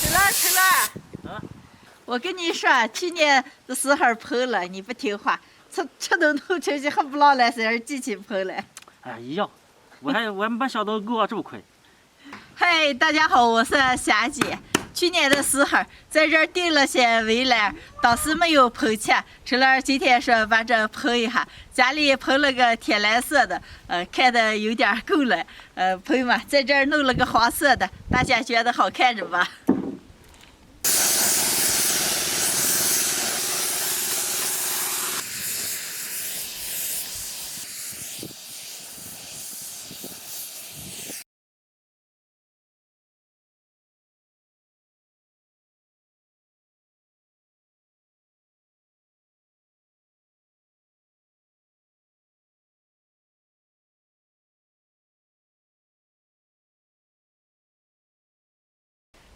春兰，啊，我跟你说，去年的时候碰了，你不听话，吃顿头出去还不老来事儿，机器碰了。哎呀，我还没想到狗啊这么快。嗨，大家好，我是霞姐。去年的时候在这儿订了些围栏，当时没有喷钱。春兰今天说把这喷一下，家里喷了个天蓝色的，看的有点够了，喷嘛，在这儿弄了个黄色的，大家觉得好看着吧？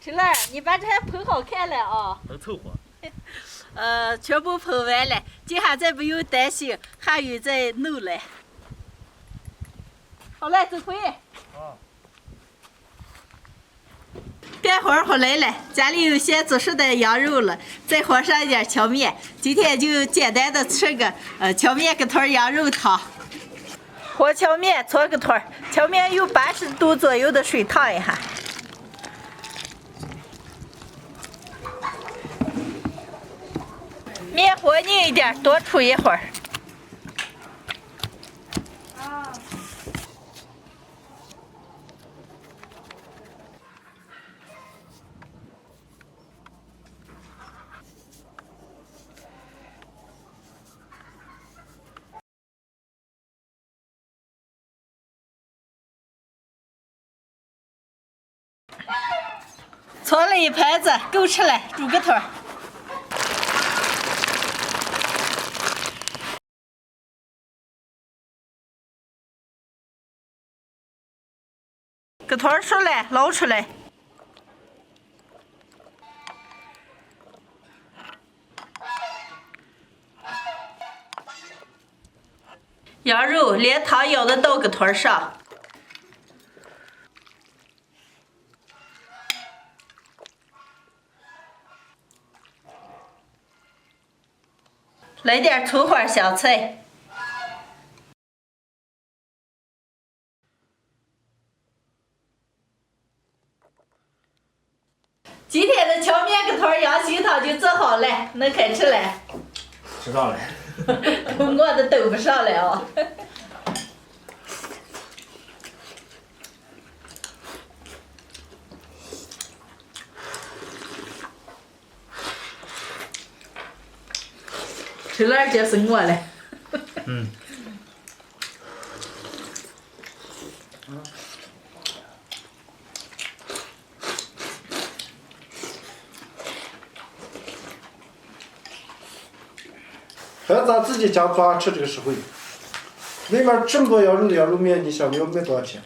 春兰，你把这还喷好看了啊！能凑合。全部喷完了，今下再不用担心下雨再弄了。好了，走回。啊。干活回来了，家里有些煮熟的羊肉了，再和上一点荞面。今天就简单的吃个荞面个团羊肉汤。和荞面搓个团，荞面用80度左右的水烫一下。面和硬一点，多煮一会儿。搓了一盘子，够吃了，煮个团。个团熟了，捞出来。羊肉连汤舀的到个团上。来点葱花香菜。今天的荞面个团羊心汤就做好了，能开吃了。知道了。我都等不上了啊！春兰就是我了。嗯。还咱自己家做吃这个实惠。外面这么多羊肉的羊肉面，你想要卖多少钱？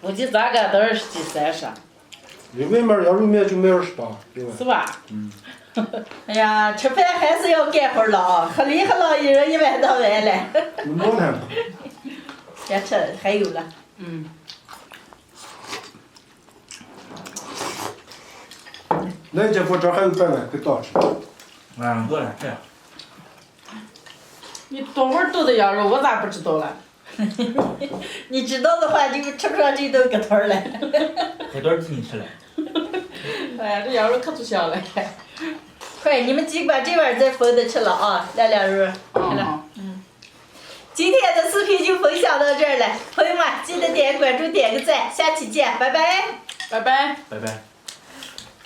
估计咱家都20几30。你外面羊肉面就卖28，对吧？是吧？嗯。哎呀，吃饭还是要干活了啊！可厉害了，一人1碗当完了。没难吧？别吃，还有了。嗯。那姐夫这还有半碗，给倒吃。饿了，这样。你多会儿炖的羊肉，我咋不知道了？你知道的话，就吃不上这顿个团了。还多少自己吃了？哎呀，这羊肉可出香了。快，你们几个把这碗再分着吃了啊，两两肉。好了。嗯。今天的视频就分享到这儿了，朋友们记得点关注、点个赞，下期见，拜拜。拜拜。拜拜。